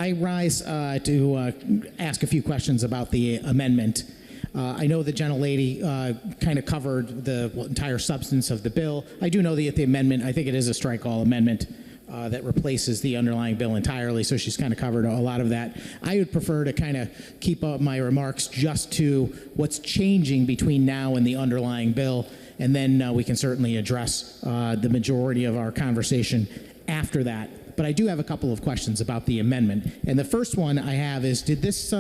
I rise to ask a few questions about the amendment. I know the gentlelady kind of covered the entire substance of the bill. I do know that the amendment, I think it is a strike-all amendment that replaces the underlying bill entirely, so she's kind of covered a lot of that. I would prefer to kind of keep up my remarks just to what's changing between now and the underlying bill, and then we can certainly address the majority of our conversation after that. But I do have a couple of questions about the amendment. And the first one I have is, did this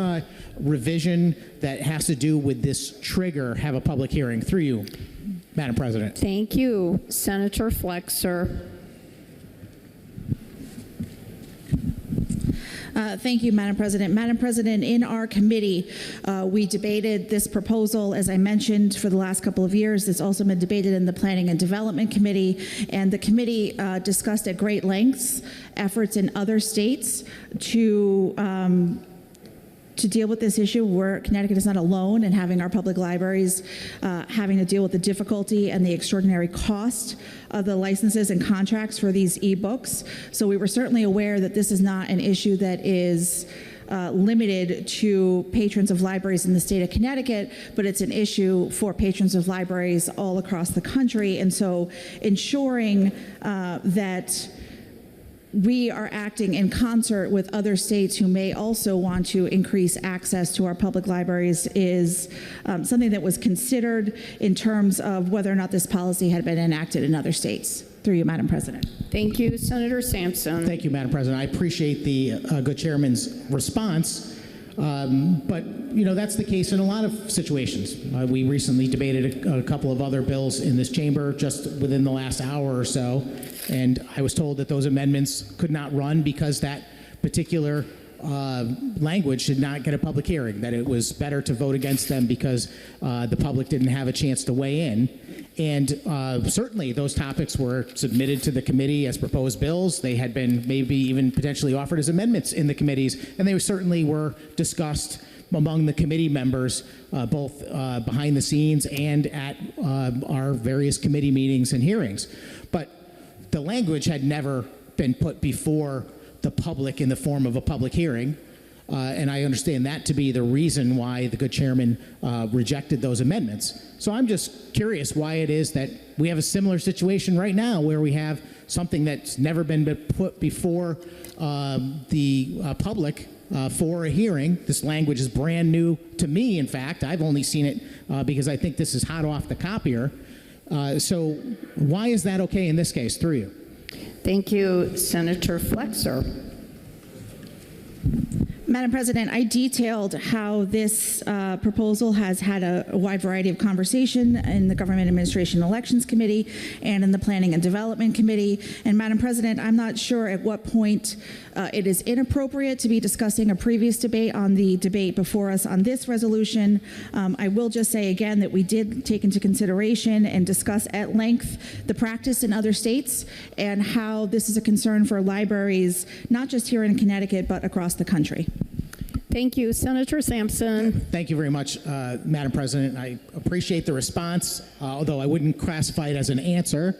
revision that has to do with this trigger have a public hearing? Through you, Madam President. Thank you, Senator Flexer. Thank you, Madam President. Madam President, in our committee, we debated this proposal, as I mentioned, for the last couple of years. It's also been debated in the Planning and Development Committee, and the committee discussed at great lengths efforts in other states to deal with this issue, where Connecticut is not alone in having our public libraries having to deal with the difficulty and the extraordinary cost of the licenses and contracts for these e-books. So we were certainly aware that this is not an issue that is limited to patrons of libraries in the state of Connecticut, but it's an issue for patrons of libraries all across the country. And so ensuring that we are acting in concert with other states who may also want to increase access to our public libraries is something that was considered in terms of whether or not this policy had been enacted in other states. Through you, Madam President. Thank you, Senator Sampson. Thank you, Madam President. I appreciate the good chairman's response. But, you know, that's the case in a lot of situations. We recently debated a couple of other bills in this chamber just within the last hour or so, and I was told that those amendments could not run because that particular language did not get a public hearing, that it was better to vote against them because the public didn't have a chance to weigh in. And certainly those topics were submitted to the committee as proposed bills. They had been maybe even potentially offered as amendments in the committees, and they certainly were discussed among the committee members, both behind the scenes and at our various committee meetings and hearings. But the language had never been put before the public in the form of a public hearing, and I understand that to be the reason why the good chairman rejected those amendments. So I'm just curious why it is that we have a similar situation right now where we have something that's never been put before the public for a hearing. This language is brand new to me, in fact. I've only seen it because I think this is hot off the copier. So why is that okay in this case? Through you. Thank you, Senator Flexer. Madam President, I detailed how this proposal has had a wide variety of conversation in the Government Administration Elections Committee and in the Planning and Development Committee. And Madam President, I'm not sure at what point it is inappropriate to be discussing a previous debate on the debate before us on this resolution. I will just say again that we did take into consideration and discuss at length the practice in other states and how this is a concern for libraries, not just here in Connecticut, but across the country. Thank you, Senator Sampson. Thank you very much, Madam President. I appreciate the response, although I wouldn't classify it as an answer.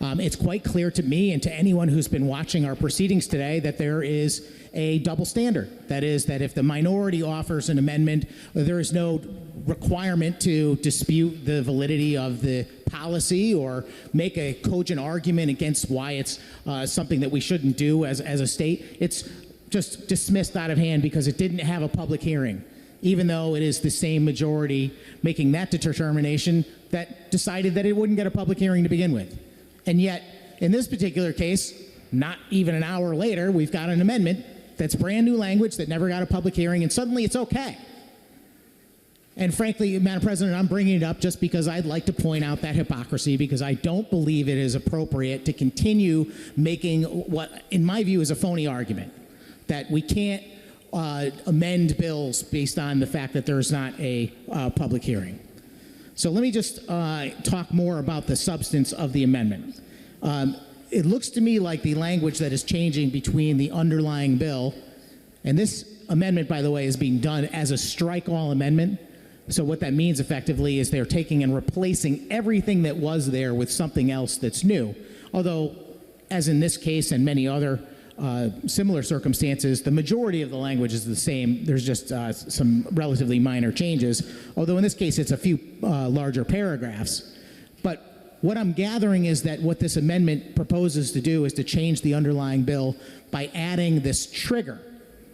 It's quite clear to me and to anyone who's been watching our proceedings today that there is a double standard. That is, that if the minority offers an amendment, there is no requirement to dispute the validity of the policy or make a cogent argument against why it's something that we shouldn't do as a state. It's just dismissed out of hand because it didn't have a public hearing, even though it is the same majority making that determination that decided that it wouldn't get a public hearing to begin with. And yet, in this particular case, not even an hour later, we've got an amendment that's brand new language that never got a public hearing, and suddenly it's okay. And frankly, Madam President, I'm bringing it up just because I'd like to point out that hypocrisy, because I don't believe it is appropriate to continue making what, in my view, is a phony argument, that we can't amend bills based on the fact that there's not a public hearing. So let me just talk more about the substance of the amendment. It looks to me like the language that is changing between the underlying bill, and this amendment, by the way, is being done as a strike-all amendment. So what that means effectively is they're taking and replacing everything that was there with something else that's new. Although, as in this case and many other similar circumstances, the majority of the language is the same. There's just some relatively minor changes, although in this case it's a few larger paragraphs. But what I'm gathering is that what this amendment proposes to do is to change the underlying bill by adding this trigger,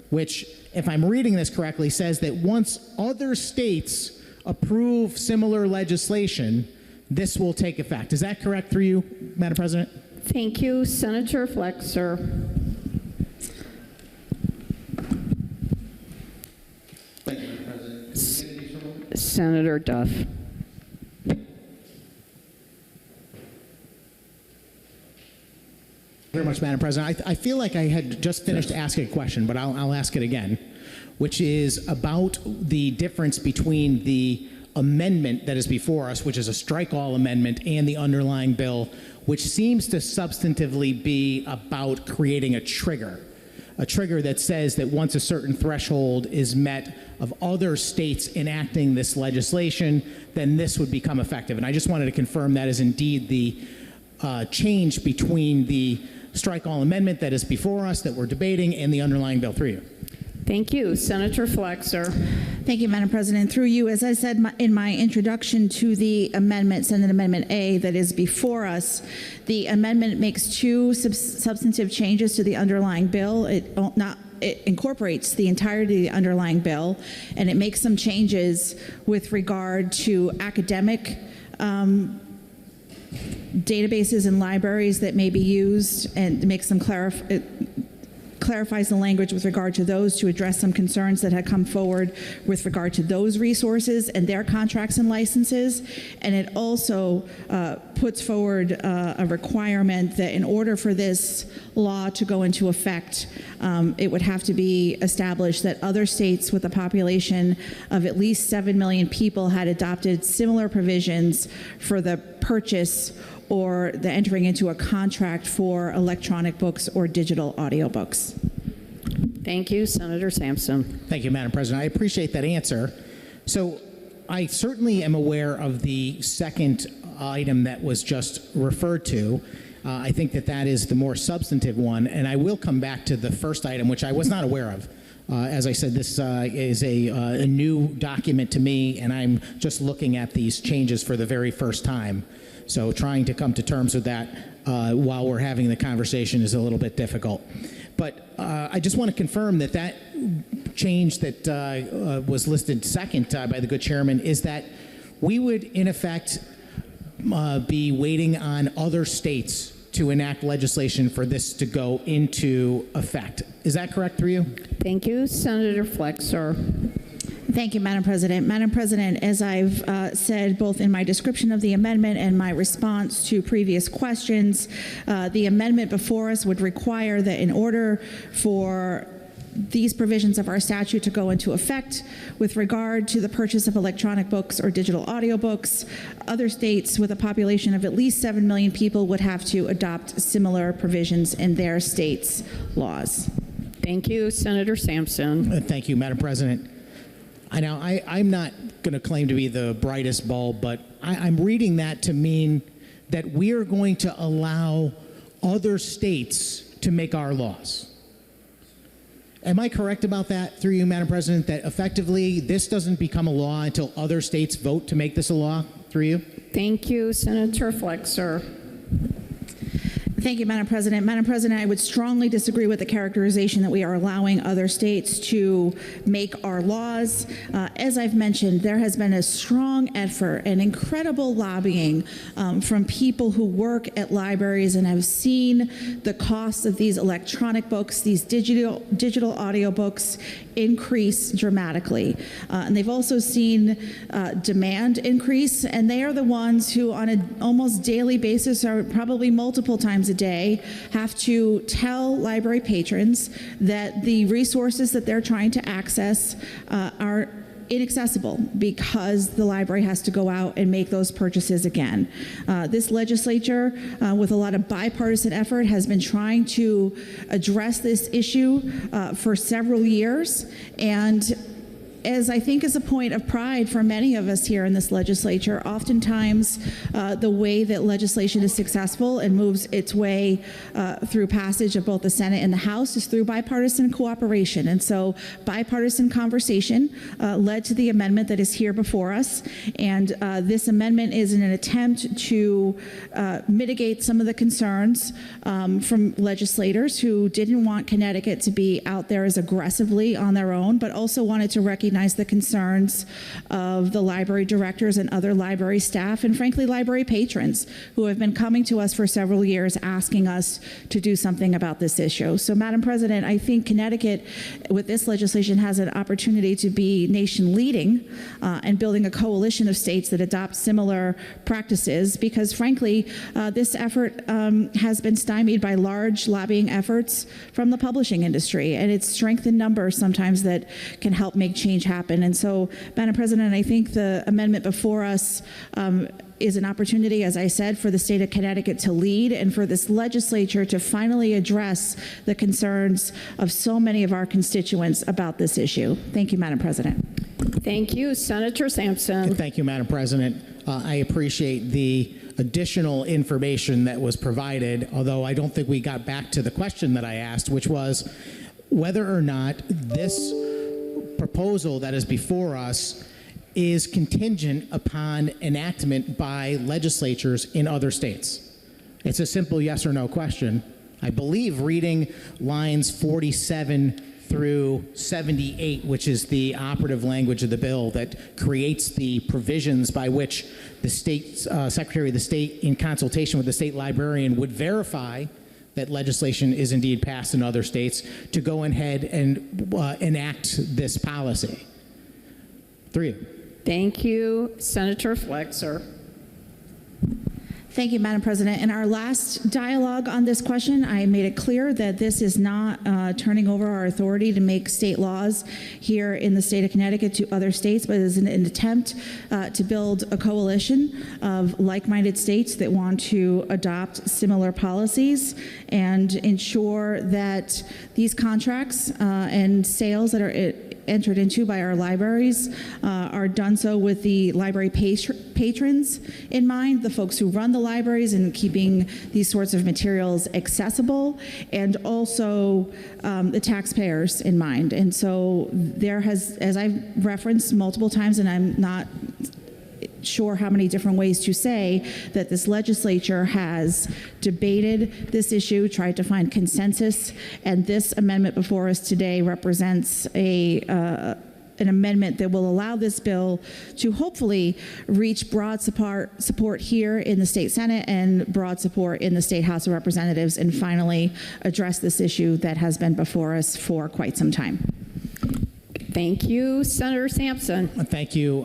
which, if I'm reading this correctly, says that once other states approve similar legislation, this will take effect. Is that correct through you, Madam President? Thank you, Senator Flexer. Thank you, Madam President. Senator Duff. Very much, Madam President. I feel like I had just finished asking a question, but I'll ask it again, which is about the difference between the amendment that is before us, which is a strike-all amendment, and the underlying bill, which seems to substantively be about creating a trigger that says that once a certain threshold is met of other states enacting this legislation, then this would become effective. And I just wanted to confirm that is indeed the change between the strike-all amendment that is before us that we're debating and the underlying bill. Through you. Thank you, Senator Flexer. Thank you, Madam President. Through you, as I said in my introduction to the amendment, Senate Amendment A, that is before us, the amendment makes two substantive changes to the underlying bill. It incorporates the entirety of the underlying bill, and it makes some changes with regard to academic databases and libraries that may be used, and makes them clarifies the language with regard to those to address some concerns that had come forward with regard to those resources and their contracts and licenses. And it also puts forward a requirement that in order for this law to go into effect, it would have to be established that other states with a population of at least 7 million people had adopted similar provisions for the purchase or the entering into a contract for electronic books or digital audiobooks. Thank you, Senator Sampson. Thank you, Madam President. I appreciate that answer. So I certainly am aware of the second item that was just referred to. I think that is the more substantive one, and I will come back to the first item, which I was not aware of. As I said, this is a new document to me, and I'm just looking at these changes for the very first time. So trying to come to terms with that while we're having the conversation is a little bit difficult. But I just want to confirm that change that was listed second by the good chairman is that we would, in effect, be waiting on other states to enact legislation for this to go into effect. Is that correct through you? Thank you, Senator Flexer. Thank you, Madam President. Madam President, as I've said both in my description of the amendment and my response to previous questions, the amendment before us would require that in order for these provisions of our statute to go into effect with regard to the purchase of electronic books or digital audiobooks, other states with a population of at least 7 million people would have to adopt similar provisions in their states' laws. Thank you, Senator Sampson. Thank you, Madam President. I'm not going to claim to be the brightest bulb, but I'm reading that to mean that we are going to allow other states to make our laws. Am I correct about that through you, Madam President, that effectively this doesn't become a law until other states vote to make this a law through you? Thank you, Senator Flexer. Thank you, Madam President. Madam President, I would strongly disagree with the characterization that we are allowing other states to make our laws. As I've mentioned, there has been a strong effort and incredible lobbying from people who work at libraries and have seen the costs of these electronic books, these digital audiobooks increase dramatically. And they've also seen demand increase, and they are the ones who on an almost daily basis, or probably multiple times a day, have to tell library patrons that the resources that they're trying to access are inaccessible because the library has to go out and make those purchases again. This legislature, with a lot of bipartisan effort, has been trying to address this issue for several years, and as I think is a point of pride for many of us here in this legislature, oftentimes the way that legislation is successful and moves its way through passage of both the Senate and the House is through bipartisan cooperation. And so bipartisan conversation led to the amendment that is here before us. And this amendment is in an attempt to mitigate some of the concerns from legislators who didn't want Connecticut to be out there as aggressively on their own, but also wanted to recognize the concerns of the library directors and other library staff, and frankly, library patrons who have been coming to us for several years asking us to do something about this issue. So, Madam President, I think Connecticut, with this legislation, has an opportunity to be nation leading and building a coalition of states that adopt similar practices, because frankly, this effort has been stymied by large lobbying efforts from the publishing industry, and it's strength in numbers sometimes that can help make change happen. And so, Madam President, I think the amendment before us is an opportunity, as I said, for the state of Connecticut to lead and for this legislature to finally address the concerns of so many of our constituents about this issue. Thank you, Madam President. Thank you, Senator Sampson. Thank you, Madam President. I appreciate the additional information that was provided, although I don't think we got back to the question that I asked, which was whether or not this proposal that is before us is contingent upon enactment by legislatures in other states. It's a simple yes or no question. I believe reading lines 47 through 78, which is the operative language of the bill that creates the provisions by which the state Secretary of the State, in consultation with the state librarian, would verify that legislation is indeed passed in other states to go ahead and enact this policy. Three of you. Thank you, Senator Flexer. Thank you, Madam President. In our last dialogue on this question, I made it clear that this is not turning over our authority to make state laws here in the state of Connecticut to other states, but is an attempt to build a coalition of like-minded states that want to adopt similar policies and ensure that these contracts and sales that are entered into by our libraries are done so with the library patrons in mind, the folks who run the libraries and keeping these sorts of materials accessible, and also the taxpayers in mind. And so there has, as I've referenced multiple times, and I'm not sure how many different ways to say, that this legislature has debated this issue, tried to find consensus, and this amendment before us today represents an amendment that will allow this bill to hopefully reach broad support here in the state Senate and broad support in the state House of Representatives, and finally address this issue that has been before us for quite some time. Thank you, Senator Sampson. Thank you,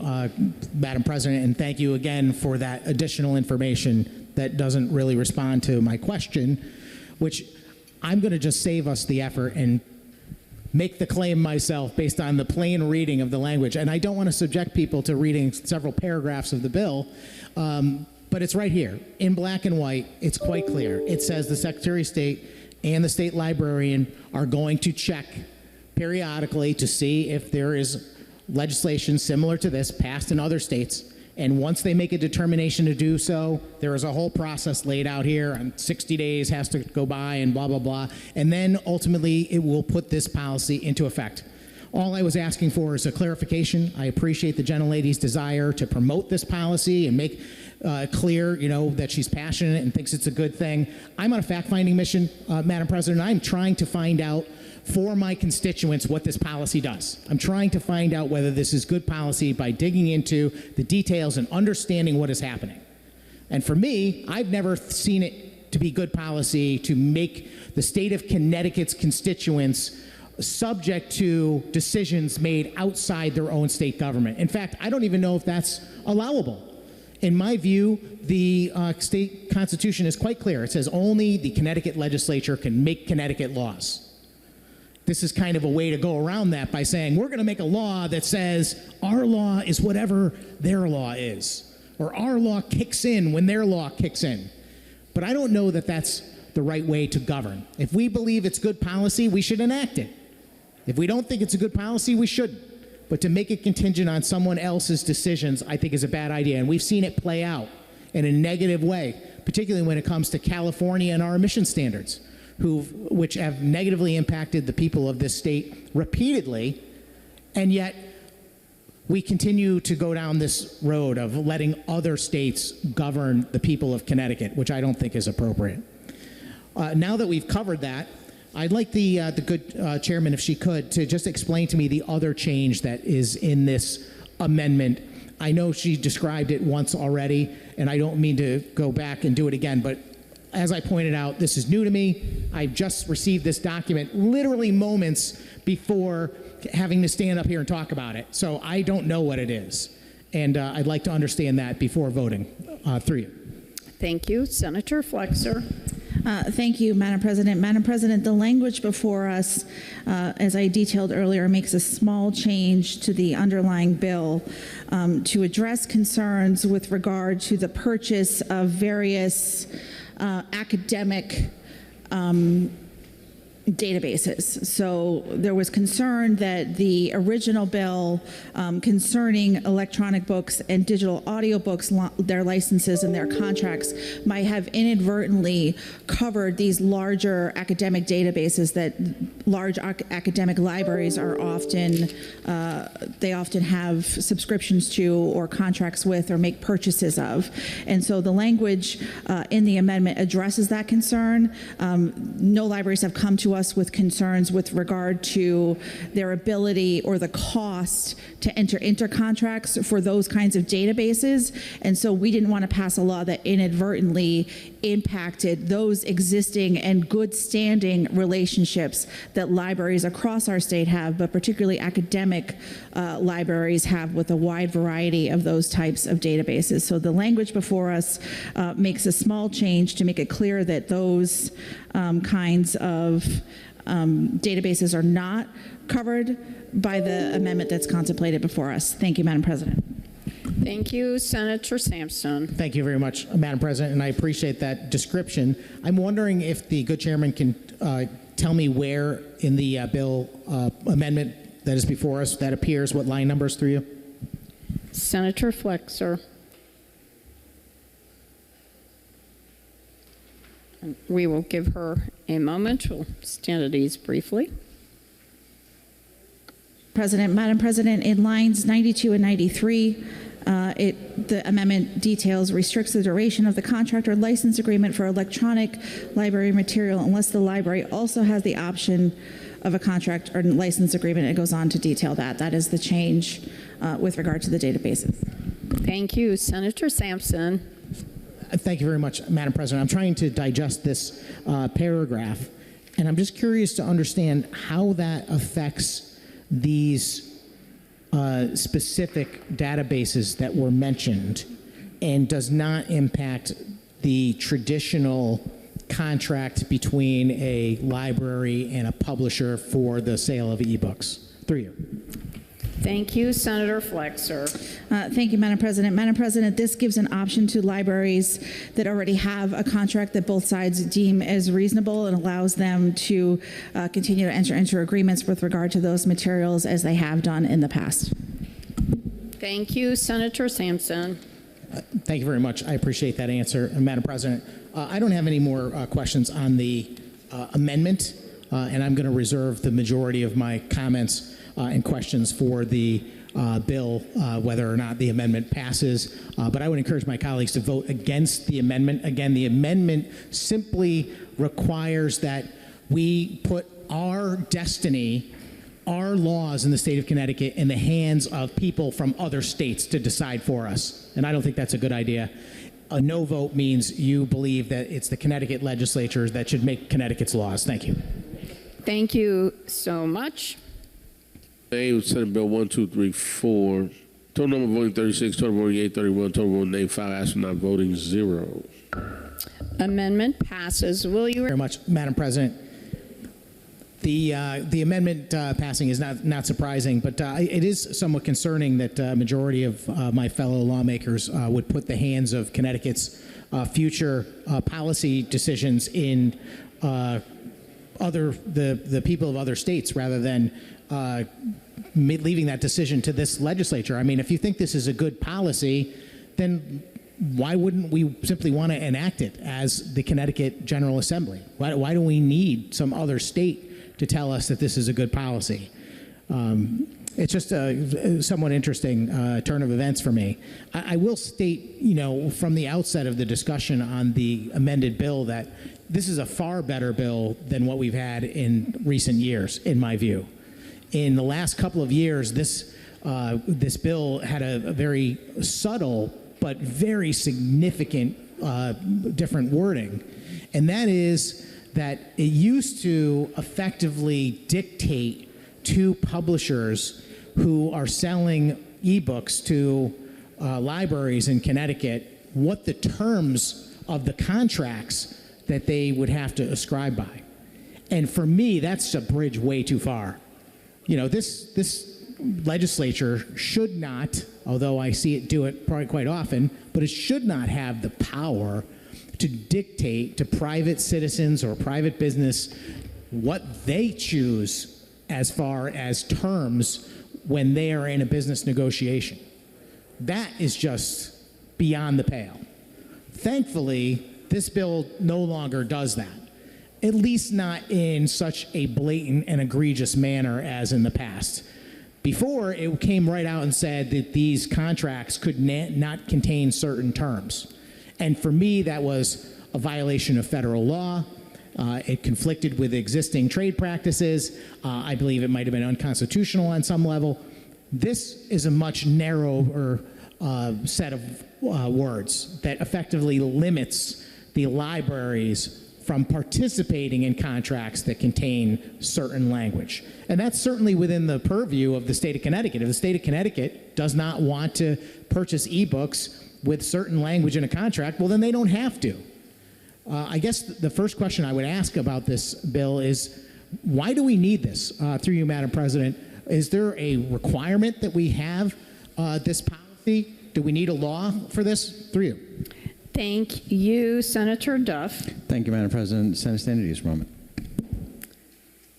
Madam President, and thank you again for that additional information that doesn't really respond to my question, which I'm going to just save us the effort and make the claim myself based on the plain reading of the language. And I don't want to subject people to reading several paragraphs of the bill, but it's right here in black and white. It's quite clear. It says the Secretary of State and the state librarian are going to check periodically to see if there is legislation similar to this passed in other states. And once they make a determination to do so, there is a whole process laid out here, and 60 days has to go by and blah, blah, blah. And then ultimately it will put this policy into effect. All I was asking for is a clarification. I appreciate the gentlelady's desire to promote this policy and make clear, that she's passionate and thinks it's a good thing. I'm on a fact-finding mission, Madam President. I'm trying to find out for my constituents what this policy does. I'm trying to find out whether this is good policy by digging into the details and understanding what is happening. And for me, I've never seen it to be good policy to make the state of Connecticut's constituents subject to decisions made outside their own state government. In fact, I don't even know if that's allowable. In my view, the state constitution is quite clear. It says only the Connecticut legislature can make Connecticut laws. This is kind of a way to go around that by saying we're going to make a law that says our law is whatever their law is, or our law kicks in when their law kicks in. But I don't know that that's the right way to govern. If we believe it's good policy, we should enact it. If we don't think it's a good policy, we shouldn't. But to make it contingent on someone else's decisions, I think is a bad idea. And we've seen it play out in a negative way, particularly when it comes to California and our emission standards, which have negatively impacted the people of this state repeatedly. And yet, we continue to go down this road of letting other states govern the people of Connecticut, which I don't think is appropriate. Now that we've covered that, I'd like the good chairman, if she could, to just explain to me the other change that is in this amendment. I know she described it once already, and I don't mean to go back and do it again, but as I pointed out, this is new to me. I just received this document literally moments before having to stand up here and talk about it. So I don't know what it is. And I'd like to understand that before voting through you. Thank you. Senator Flexer. Thank you, Madam President. Madam President, the language before us, as I detailed earlier, makes a small change to the underlying bill to address concerns with regard to the purchase of various academic databases. So there was concern that the original bill concerning electronic books and digital audiobooks, their licenses and their contracts, might have inadvertently covered these larger academic databases that large academic libraries are often, they often have subscriptions to or contracts with or make purchases of. And so the language in the amendment addresses that concern. No libraries have come to us with concerns with regard to their ability or the cost to enter into contracts for those kinds of databases. And so we didn't want to pass a law that inadvertently impacted those existing and good standing relationships that libraries across our state have, but particularly academic libraries have with a wide variety of those types of databases. So the language before us makes a small change to make it clear that those kinds of databases are not covered by the amendment that's contemplated before us. Thank you, Madam President. Thank you. Senator Sampson. Thank you very much, Madam President, and I appreciate that description. I'm wondering if the good chairman can tell me where in the bill amendment that is before us that appears, what line numbers through you? Senator Flexer. We will give her a moment. We'll stand at ease briefly. Madam President, in lines 92 and 93, the amendment details restricts the duration of the contract or license agreement for electronic library material unless the library also has the option of a contract or license agreement. It goes on to detail that. That is the change with regard to the databases. Thank you. Senator Sampson. Thank you very much, Madam President. I'm trying to digest this paragraph, and I'm just curious to understand how that affects these specific databases that were mentioned and does not impact the traditional contract between a library and a publisher for the sale of ebooks. Through you. Thank you. Senator Flexer. Thank you, Madam President. Madam President, this gives an option to libraries that already have a contract that both sides deem as reasonable and allows them to continue to enter into agreements with regard to those materials as they have done in the past. Thank you. Senator Sampson. Thank you very much. I appreciate that answer, Madam President. I don't have any more questions on the amendment, and I'm going to reserve the majority of my comments and questions for the bill, whether or not the amendment passes. But I would encourage my colleagues to vote against the amendment. Again, the amendment simply requires that we put our destiny, our laws in the state of Connecticut in the hands of people from other states to decide for us. And I don't think that's a good idea. A no vote means you believe that it's the Connecticut legislature that should make Connecticut's laws. Thank you. Thank you so much. Nay, Senate Bill 1234. Total number voting 36, total voting 831, total voting nay 5, absent not voting 0. Amendment passes. Will you? Very much, Madam President. The amendment passing is not surprising, but it is somewhat concerning that a majority of my fellow lawmakers would put the hands of Connecticut's future policy decisions in the people of other states rather than leaving that decision to this legislature. I mean, if you think this is a good policy, then why wouldn't we simply want to enact it as the Connecticut General Assembly? Why do we need some other state to tell us that this is a good policy? It's just a somewhat interesting turn of events for me. I will state, from the outset of the discussion on the amended bill that this is a far better bill than what we've had in recent years, in my view. In the last couple of years, this bill had a very subtle but very significant different wording, and that is that it used to effectively dictate to publishers who are selling ebooks to libraries in Connecticut what the terms of the contracts that they would have to ascribe by. And for me, that's a bridge way too far. This legislature should not, although I see it do it probably quite often, but it should not have the power to dictate to private citizens or private business what they choose as far as terms when they are in a business negotiation. That is just beyond the pale. Thankfully, this bill no longer does that, at least not in such a blatant and egregious manner as in the past. Before, it came right out and said that these contracts could not contain certain terms. And for me, that was a violation of federal law. It conflicted with existing trade practices. I believe it might have been unconstitutional on some level. This is a much narrower set of words that effectively limits the libraries from participating in contracts that contain certain language. And that's certainly within the purview of the state of Connecticut. If the state of Connecticut does not want to purchase ebooks with certain language in a contract, well, then they don't have to. I guess the first question I would ask about this bill is, why do we need this? Through you, Madam President, is there a requirement that we have this policy? Do we need a law for this? Through you. Thank you, Senator Duff. Thank you, Madam President. Senate stand at ease for a moment.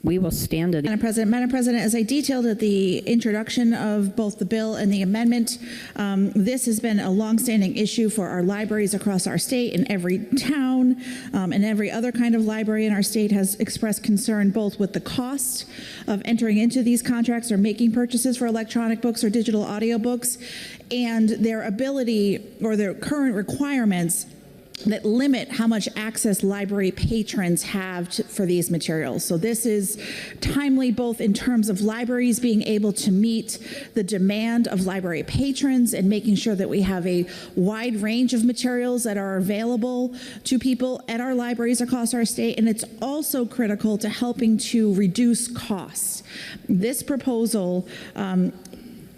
We will stand at Madam President, as I detailed at the introduction of both the bill and the amendment, this has been a longstanding issue for our libraries across our state, and every town and every other kind of library in our state has expressed concern both with the cost of entering into these contracts or making purchases for electronic books or digital audiobooks, and their ability or their current requirements that limit how much access library patrons have for these materials. So this is timely both in terms of libraries being able to meet the demand of library patrons and making sure that we have a wide range of materials that are available to people at our libraries across our state, and it's also critical to helping to reduce costs. This proposal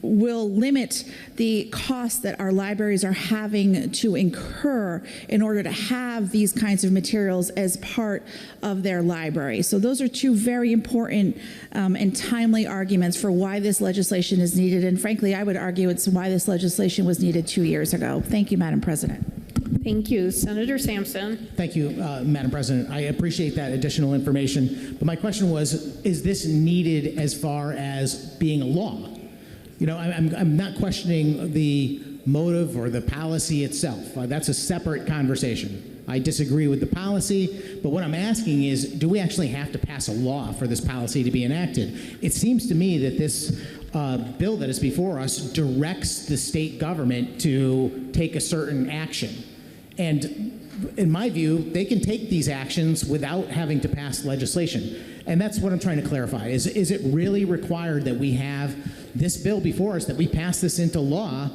will limit the costs that our libraries are having to incur in order to have these kinds of materials as part of their library. So those are two very important and timely arguments for why this legislation is needed. And frankly, I would argue it's why this legislation was needed 2 years ago. Thank you, Madam President. Thank you. Senator Sampson. Thank you, Madam President. I appreciate that additional information. But my question was, is this needed as far as being a law? I'm not questioning the motive or the policy itself. That's a separate conversation. I disagree with the policy, but what I'm asking is, do we actually have to pass a law for this policy to be enacted? It seems to me that this bill that is before us directs the state government to take a certain action. And in my view, they can take these actions without having to pass legislation. And that's what I'm trying to clarify. Is it really required that we have this bill before us, that we pass this into law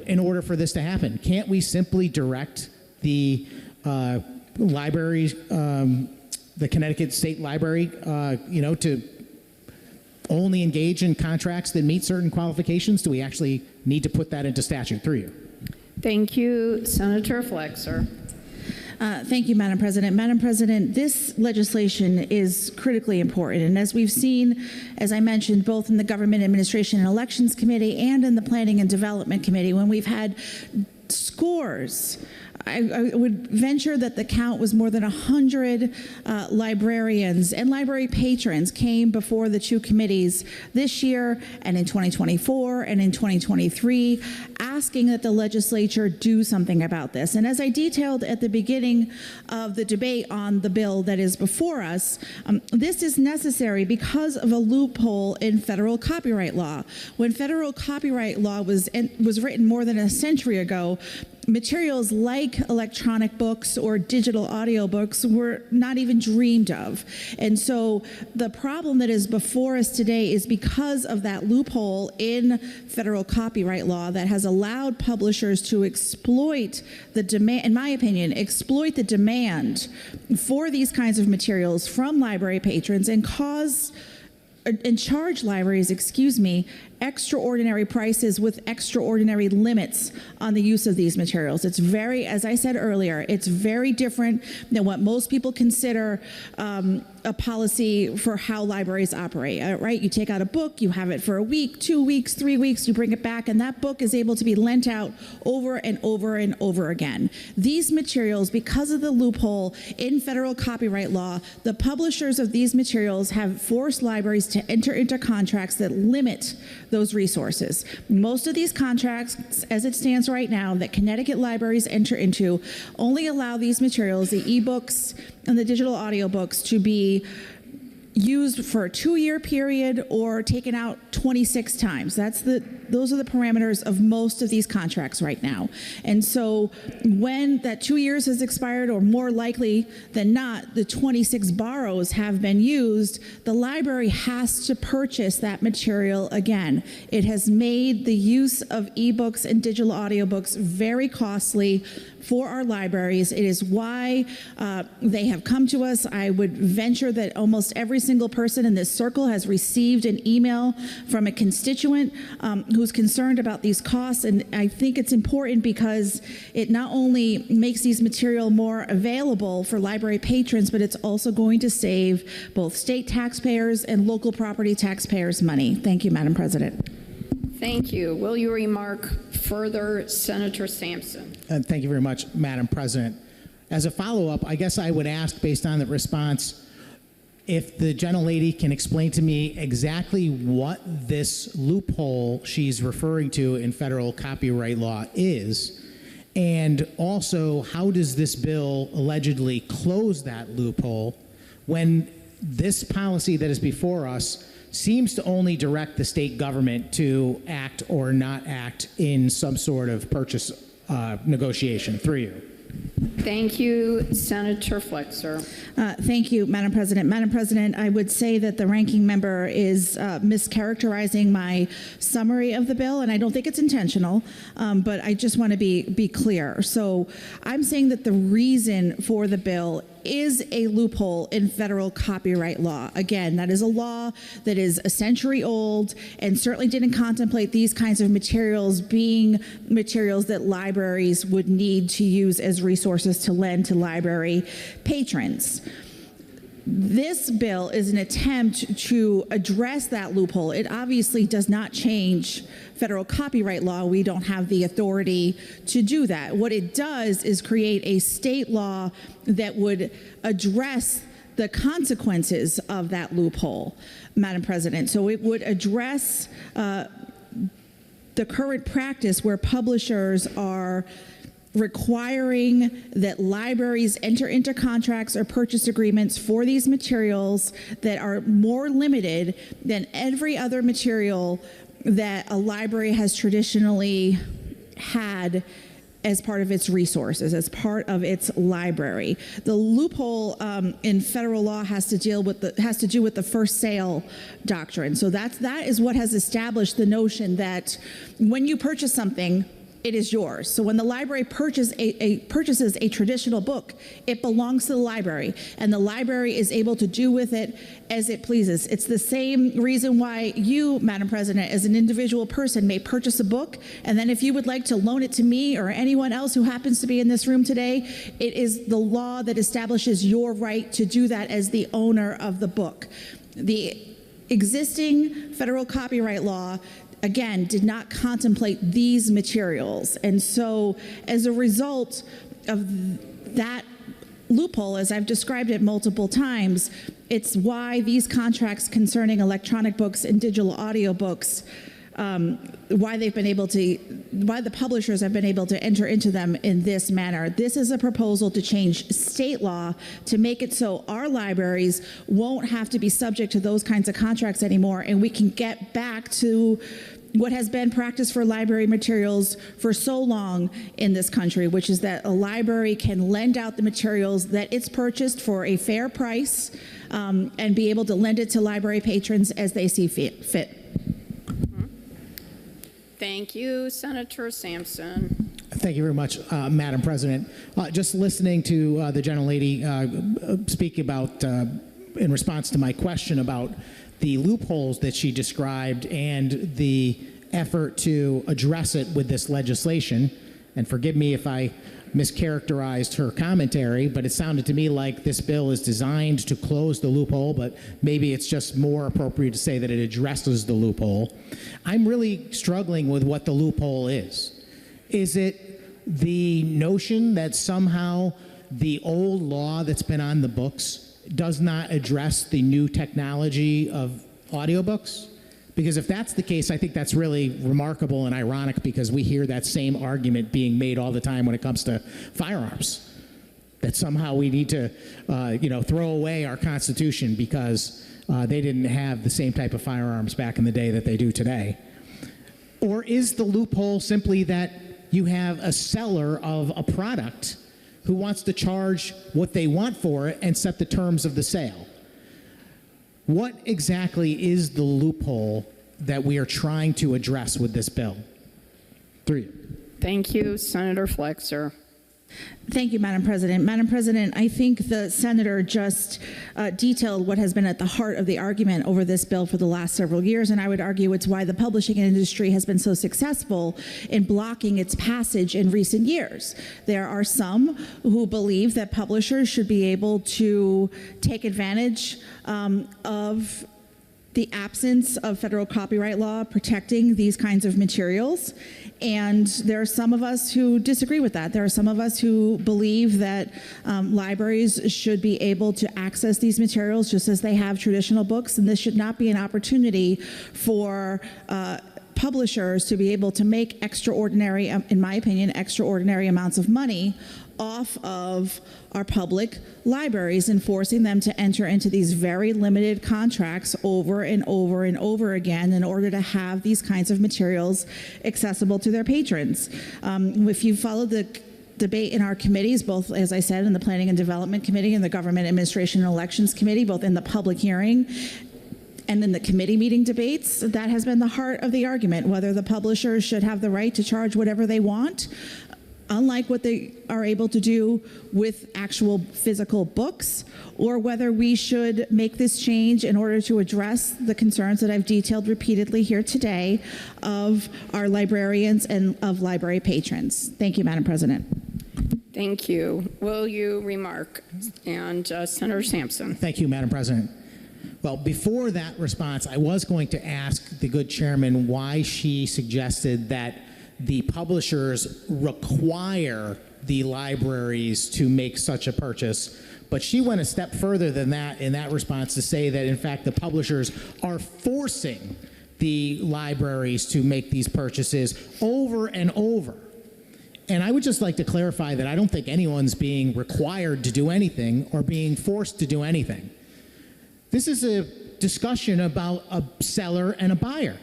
in order for this to happen? Can't we simply direct the libraries, the Connecticut State Library, to only engage in contracts that meet certain qualifications? Do we actually need to put that into statute? Through you. Thank you, Senator Flexer. Thank you, Madam President. Madam President, this legislation is critically important. And as we've seen, as I mentioned, both in the Government Administration and Elections Committee and in the Planning and Development Committee, when we've had scores I would venture that the count was more than 100 librarians and library patrons came before the two committees this year and in 2024 and in 2023, asking that the legislature do something about this. And as I detailed at the beginning of the debate on the bill that is before us, this is necessary because of a loophole in federal copyright law. When federal copyright law was written more than a century ago, materials like electronic books or digital audiobooks were not even dreamed of. And so the problem that is before us today is because of that loophole in federal copyright law that has allowed publishers to exploit the demand, in my opinion, exploit the demand for these kinds of materials from library patrons and charge libraries, extraordinary prices with extraordinary limits on the use of these materials. It's very, as I said earlier, it's very different than what most people consider a policy for how libraries operate, right? You take out a book, you have it for a week, 2 weeks, 3 weeks, you bring it back, and that book is able to be lent out over and over and over again. These materials, because of the loophole in federal copyright law, the publishers of these materials have forced libraries to enter into contracts that limit those resources. Most of these contracts, as it stands right now, that Connecticut libraries enter into, only allow these materials, the ebooks and the digital audiobooks, to be used for a 2-year period or taken out 26 times. Those are the parameters of most of these contracts right now. And so when that 2 years has expired, or more likely than not, the 26 borrows have been used, the library has to purchase that material again. It has made the use of ebooks and digital audiobooks very costly for our libraries. It is why they have come to us. I would venture that almost every single person in this circle has received an email from a constituent who's concerned about these costs. And I think it's important because it not only makes these material more available for library patrons, but it's also going to save both state taxpayers and local property taxpayers money. Thank you, Madam President. Thank you. Will you remark further, Senator Sampson? Thank you very much, Madam President. As a follow-up, I guess I would ask, based on the response, if the gentlelady can explain to me exactly what this loophole she's referring to in federal copyright law is, and also how does this bill allegedly close that loophole when this policy that is before us seems to only direct the state government to act or not act in some sort of purchase negotiation through you? Thank you, Senator Flexer. Thank you, Madam President. Madam President, I would say that the ranking member is mischaracterizing my summary of the bill, and I don't think it's intentional, but I just want to be clear. So I'm saying that the reason for the bill is a loophole in federal copyright law. Again, that is a law that is a century old and certainly didn't contemplate these kinds of materials being materials that libraries would need to use as resources to lend to library patrons. This bill is an attempt to address that loophole. It obviously does not change federal copyright law. We don't have the authority to do that. What it does is create a state law that would address the consequences of that loophole, Madam President. So it would address the current practice where publishers are requiring that libraries enter into contracts or purchase agreements for these materials that are more limited than every other material that a library has traditionally had as part of its resources, as part of its library. The loophole in federal law has to do with the first sale doctrine. So that is what has established the notion that when you purchase something, it is yours. So when the library purchases a traditional book, it belongs to the library, and the library is able to do with it as it pleases. It's the same reason why you, Madam President, as an individual person, may purchase a book, and then if you would like to loan it to me or anyone else who happens to be in this room today, it is the law that establishes your right to do that as the owner of the book. The existing federal copyright law, again, did not contemplate these materials. And so as a result, that loophole, as I've described it multiple times. It's why these contracts concerning electronic books and digital audiobooks, why the publishers have been able to enter into them in this manner. This is a proposal to change state law to make it so our libraries won't have to be subject to those kinds of contracts anymore, and we can get back to what has been practiced for library materials for so long in this country, which is that a library can lend out the materials that it's purchased for a fair price, and be able to lend it to library patrons as they see fit. Thank you, Senator Sampson. Thank you very much, Madam President. Just listening to the gentlelady speak about, in response to my question about the loopholes that she described and the effort to address it with this legislation, and forgive me if I mischaracterized her commentary, but it sounded to me like this bill is designed to close the loophole, but maybe it's just more appropriate to say that it addresses the loophole. I'm really struggling with what the loophole is. Is it the notion that somehow the old law that's been on the books does not address the new technology of audiobooks? Because if that's the case, I think that's really remarkable and ironic, because we hear that same argument being made all the time when it comes to firearms, that somehow we need to throw away our Constitution because they didn't have the same type of firearms back in the day that they do today. Or is the loophole simply that you have a seller of a product who wants to charge what they want for it and set the terms of the sale? What exactly is the loophole that we are trying to address with this bill? Through you. Thank you, Senator Flexer. Thank you, Madam President. Madam President, I think the senator just detailed what has been at the heart of the argument over this bill for the last several years, and I would argue it's why the publishing industry has been so successful in blocking its passage in recent years. There are some who believe that publishers should be able to take advantage of the absence of federal copyright law protecting these kinds of materials. And there are some of us who disagree with that. There are some of us who believe that libraries should be able to access these materials just as they have traditional books, and this should not be an opportunity for publishers to be able to make extraordinary, in my opinion, extraordinary amounts of money off of our public libraries and forcing them to enter into these very limited contracts over and over and over again in order to have these kinds of materials accessible to their patrons. If you follow the debate in our committees, both, as I said, in the Planning and Development Committee and the Government Administration and Elections Committee, both in the public hearing and in the committee meeting debates, that has been the heart of the argument, whether the publishers should have the right to charge whatever they want, unlike what they are able to do with actual physical books, or whether we should make this change in order to address the concerns that I've detailed repeatedly here today of our librarians and of library patrons. Thank you, Madam President. Thank you. Will you remark? And Senator Sampson. Thank you, Madam President. Well, before that response, I was going to ask the good chairman why she suggested that the publishers require the libraries to make such a purchase, but she went a step further than that in that response to say that, in fact, the publishers are forcing the libraries to make these purchases over and over. And I would just like to clarify that I don't think anyone's being required to do anything or being forced to do anything. This is a discussion about a seller and a buyer.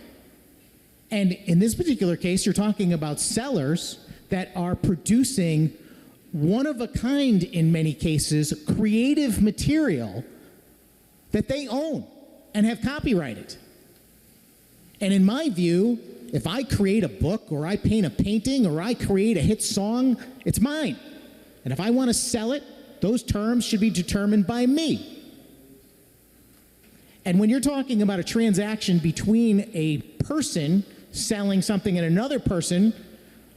And in this particular case, you're talking about sellers that are producing one-of-a-kind, in many cases, creative material that they own and have copyrighted. And in my view, if I create a book or I paint a painting or I create a hit song, it's mine. And if I want to sell it, those terms should be determined by me. And when you're talking about a transaction between a person selling something and another person,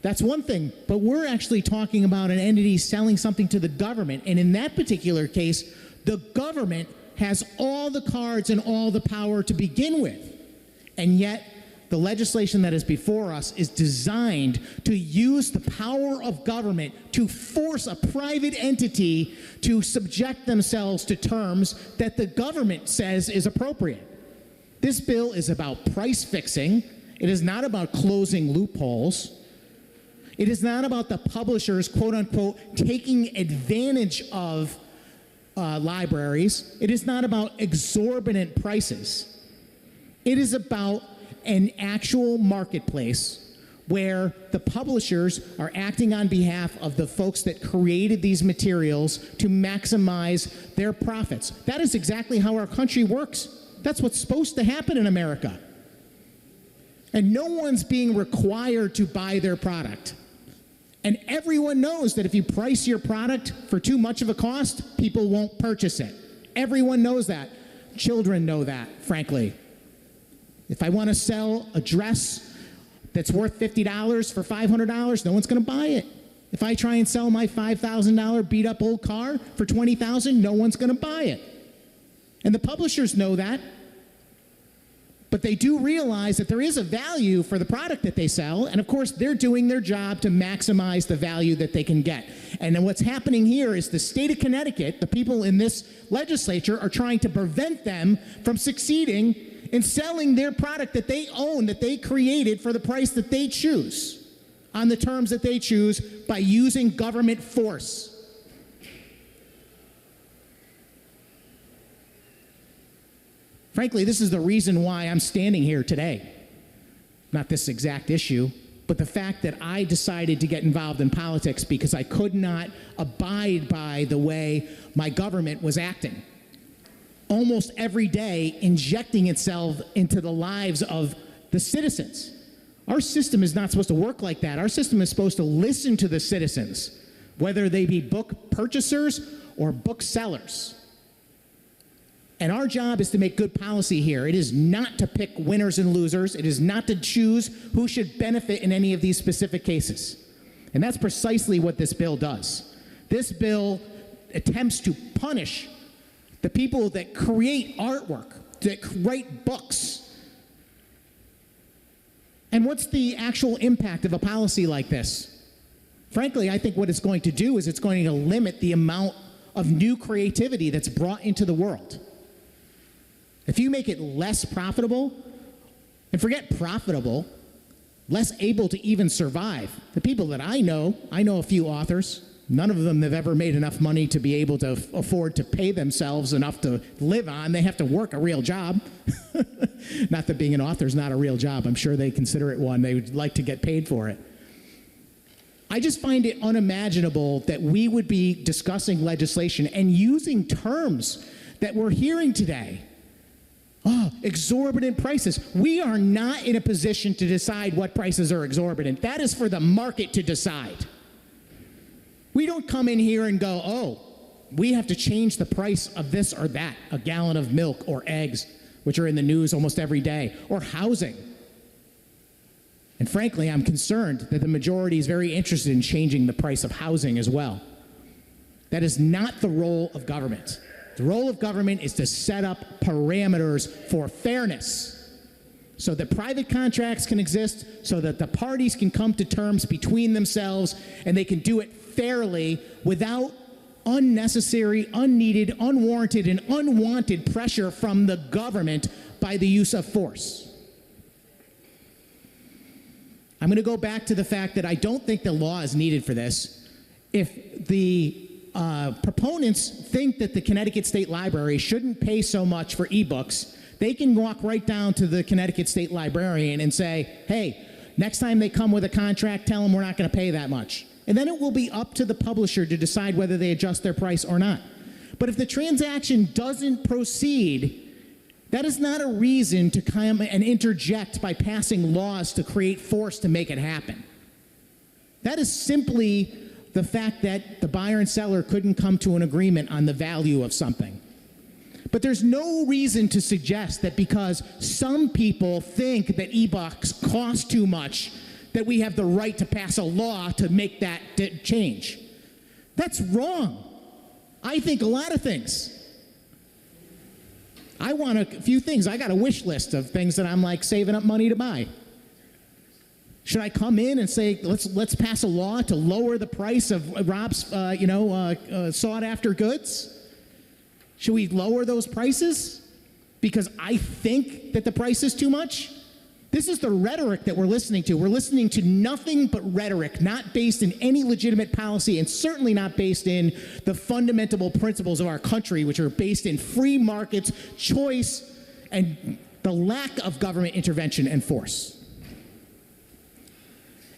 that's one thing. But we're actually talking about an entity selling something to the government. And in that particular case, the government has all the cards and all the power to begin with. And yet, the legislation that is before us is designed to use the power of government to force a private entity to subject themselves to terms that the government says is appropriate. This bill is about price fixing. It is not about closing loopholes. It is not about the publishers, quote unquote, taking advantage of libraries. It is not about exorbitant prices. It is about an actual marketplace where the publishers are acting on behalf of the folks that created these materials to maximize their profits. That is exactly how our country works. That's what's supposed to happen in America. And no one's being required to buy their product. And everyone knows that if you price your product for too much of a cost, people won't purchase it. Everyone knows that. Children know that, frankly. If I want to sell a dress that's worth $50 for $500, no one's going to buy it. If I try and sell my $5,000 beat-up old car for $20,000, no one's going to buy it. And the publishers know that. But they do realize that there is a value for the product that they sell, and of course, they're doing their job to maximize the value that they can get. And then what's happening here is the state of Connecticut, the people in this legislature, are trying to prevent them from succeeding in selling their product that they own, that they created for the price that they choose, on the terms that they choose, by using government force. Frankly, this is the reason why I'm standing here today. Not this exact issue, but the fact that I decided to get involved in politics because I could not abide by the way my government was acting. Almost every day, injecting itself into the lives of the citizens. Our system is not supposed to work like that. Our system is supposed to listen to the citizens, whether they be book purchasers or book sellers. And our job is to make good policy here. It is not to pick winners and losers. It is not to choose who should benefit in any of these specific cases. And that's precisely what this bill does. This bill attempts to punish the people that create artwork, that write books. And what's the actual impact of a policy like this? Frankly, I think what it's going to do is it's going to limit the amount of new creativity that's brought into the world. If you make it less profitable, and forget profitable, less able to even survive. The people that I know a few authors. None of them have ever made enough money to be able to afford to pay themselves enough to live on. They have to work a real job. Not that being an author is not a real job. I'm sure they consider it one. They would like to get paid for it. I just find it unimaginable that we would be discussing legislation and using terms that we're hearing today. Oh, exorbitant prices. We are not in a position to decide what prices are exorbitant. That is for the market to decide. We don't come in here and go, oh, we have to change the price of this or that, a gallon of milk or eggs, which are in the news almost every day, or housing. And frankly, I'm concerned that the majority is very interested in changing the price of housing as well. That is not the role of government. The role of government is to set up parameters for fairness so that private contracts can exist, so that the parties can come to terms between themselves, and they can do it fairly without unnecessary, unneeded, unwarranted, and unwanted pressure from the government by the use of force. I'm going to go back to the fact that I don't think the law is needed for this. If the proponents think that the Connecticut State Library shouldn't pay so much for ebooks, they can walk right down to the Connecticut State Librarian and say, hey, next time they come with a contract, tell them we're not going to pay that much. And then it will be up to the publisher to decide whether they adjust their price or not. But if the transaction doesn't proceed, that is not a reason to come and interject by passing laws to create force to make it happen. That is simply the fact that the buyer and seller couldn't come to an agreement on the value of something. But there's no reason to suggest that because some people think that ebooks cost too much, that we have the right to pass a law to make that change. That's wrong. I think a lot of things. I want a few things. I got a wish list of things that I'm like saving up money to buy. Should I come in and say, let's pass a law to lower the price of Rob's, sought-after goods? Should we lower those prices because I think that the price is too much? This is the rhetoric that we're listening to. We're listening to nothing but rhetoric, not based in any legitimate policy, and certainly not based in the fundamental principles of our country, which are based in free markets, choice, and the lack of government intervention and force.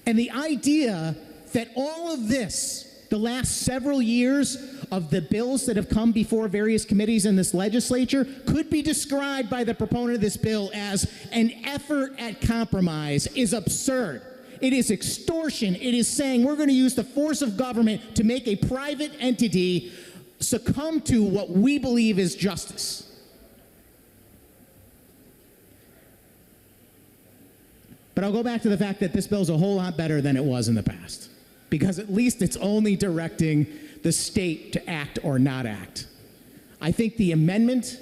And the idea that all of this, the last several years of the bills that have come before various committees in this legislature, could be described by the proponent of this bill as an effort at compromise is absurd. It is extortion. It is saying we're going to use the force of government to make a private entity succumb to what we believe is justice. But I'll go back to the fact that this bill is a whole lot better than it was in the past, because at least it's only directing the state to act or not act. I think the amendment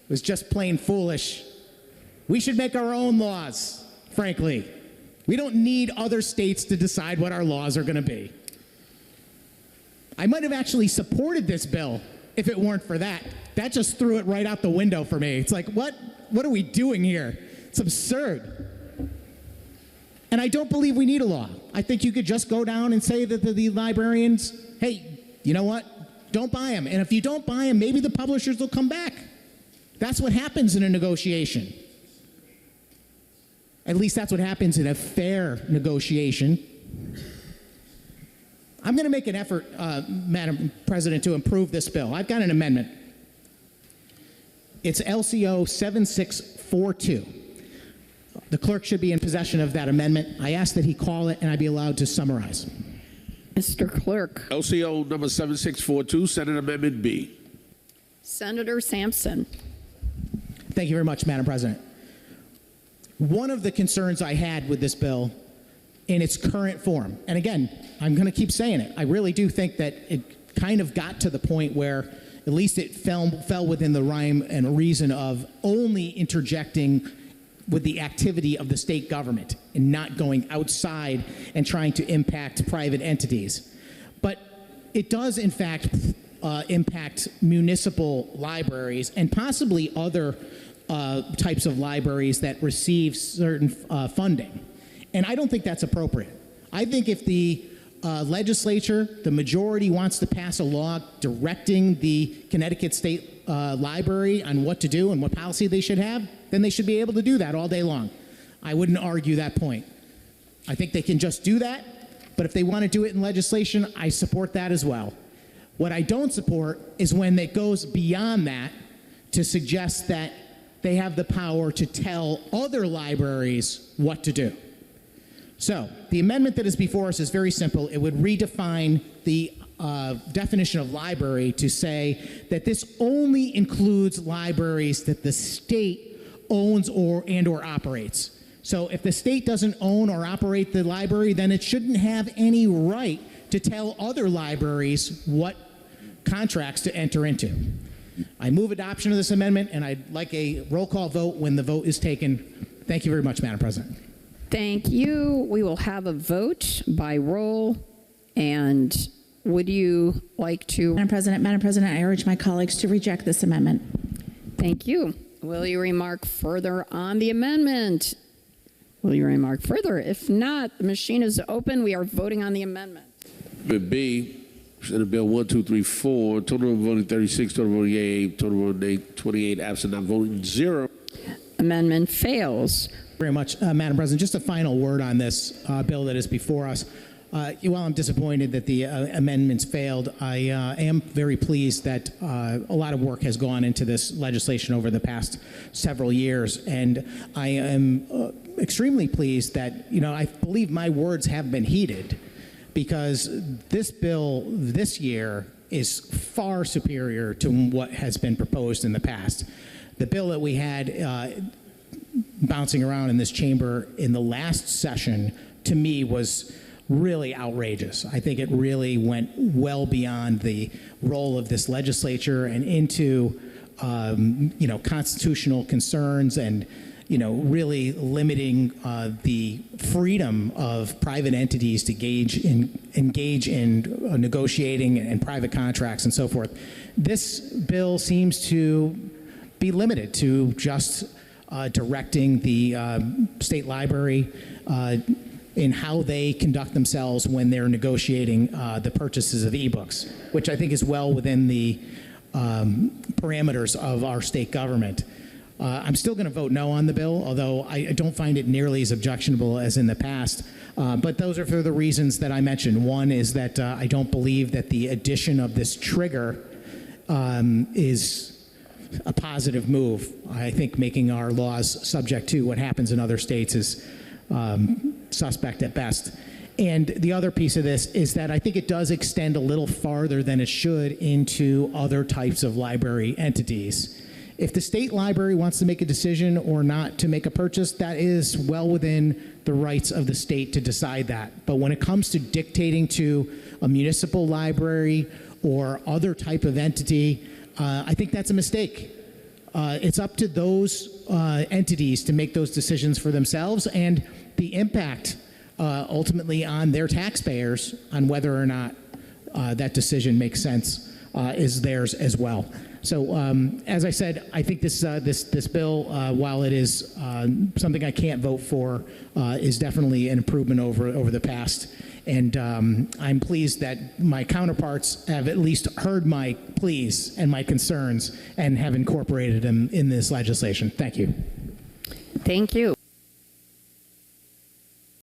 was just plain foolish. We should make our own laws, frankly. We don't need other states to decide what our laws are going to be. I might have actually supported this bill if it weren't for that. That just threw it right out the window for me. It's like, what are we doing here? It's absurd. And I don't believe we need a law. I think you could just go down and say that the librarians, hey, you know what? Don't buy them. And if you don't buy them, maybe the publishers will come back. That's what happens in a negotiation. At least that's what happens in a fair negotiation. I'm going to make an effort, Madam President, to improve this bill. I've got an amendment. It's LCO 7642. The clerk should be in possession of that amendment. I ask that he call it and I be allowed to summarize. Mr. Clerk. LCO number 7642, Senate Amendment B. Senator Sampson. Thank you very much, Madam President. One of the concerns I had with this bill in its current form, and again, I'm going to keep saying it, I really do think that it kind of got to the point where at least it fell within the rhyme and reason of only interjecting with the activity of the state government and not going outside and trying to impact private entities. But it does, in fact, impact municipal libraries and possibly other types of libraries that receive certain funding. And I don't think that's appropriate. I think if the legislature, the majority, wants to pass a law directing the Connecticut State Library on what to do and what policy they should have, then they should be able to do that all day long. I wouldn't argue that point. I think they can just do that, but if they want to do it in legislation, I support that as well. What I don't support is when it goes beyond that to suggest that they have the power to tell other libraries what to do. So, the amendment that is before us is very simple. It would redefine the definition of library to say that this only includes libraries that the state owns or operates. So if the state doesn't own or operate the library, then it shouldn't have any right to tell other libraries what contracts to enter into. I move adoption of this amendment, and I'd like a roll call vote when the vote is taken. Thank you very much, Madam President. Thank you. We will have a vote by roll. And would you like to? Madam President, I urge my colleagues to reject this amendment. Thank you. Will you remark further on the amendment? Will you remark further? If not, the machine is open. We are voting on the amendment. Amendment B, Senate Bill 1234, total of voting 36, total voting yea, total voting nay 28, absent not voting 0. Amendment fails. Very much, Madam President. Just a final word on this bill that is before us. While I'm disappointed that the amendments failed, I am very pleased that a lot of work has gone into this legislation over the past several years, and I am extremely pleased that, I believe my words have been heeded, because this bill this year is far superior to what has been proposed in the past. The bill that we had bouncing around in this chamber in the last session, to me, was really outrageous. I think it really went well beyond the role of this legislature and into constitutional concerns and, really limiting the freedom of private entities to engage in negotiating and private contracts and so forth. This bill seems to be limited to just directing the state library in how they conduct themselves when they're negotiating the purchases of ebooks, which I think is well within the parameters of our state government. I'm still going to vote no on the bill, although I don't find it nearly as objectionable as in the past. But those are for the reasons that I mentioned. One is that I don't believe that the addition of this trigger is a positive move. I think making our laws subject to what happens in other states is suspect at best. And the other piece of this is that I think it does extend a little farther than it should into other types of library entities. If the state library wants to make a decision or not to make a purchase, that is well within the rights of the state to decide that. But when it comes to dictating to a municipal library or other type of entity, I think that's a mistake. It's up to those entities to make those decisions for themselves, and the impact ultimately on their taxpayers on whether or not that decision makes sense is theirs as well. So, as I said, I think this bill, while it is something I can't vote for, is definitely an improvement over the past. And I'm pleased that my counterparts have at least heard my pleas and my concerns and have incorporated them in this legislation. Thank you. Thank you.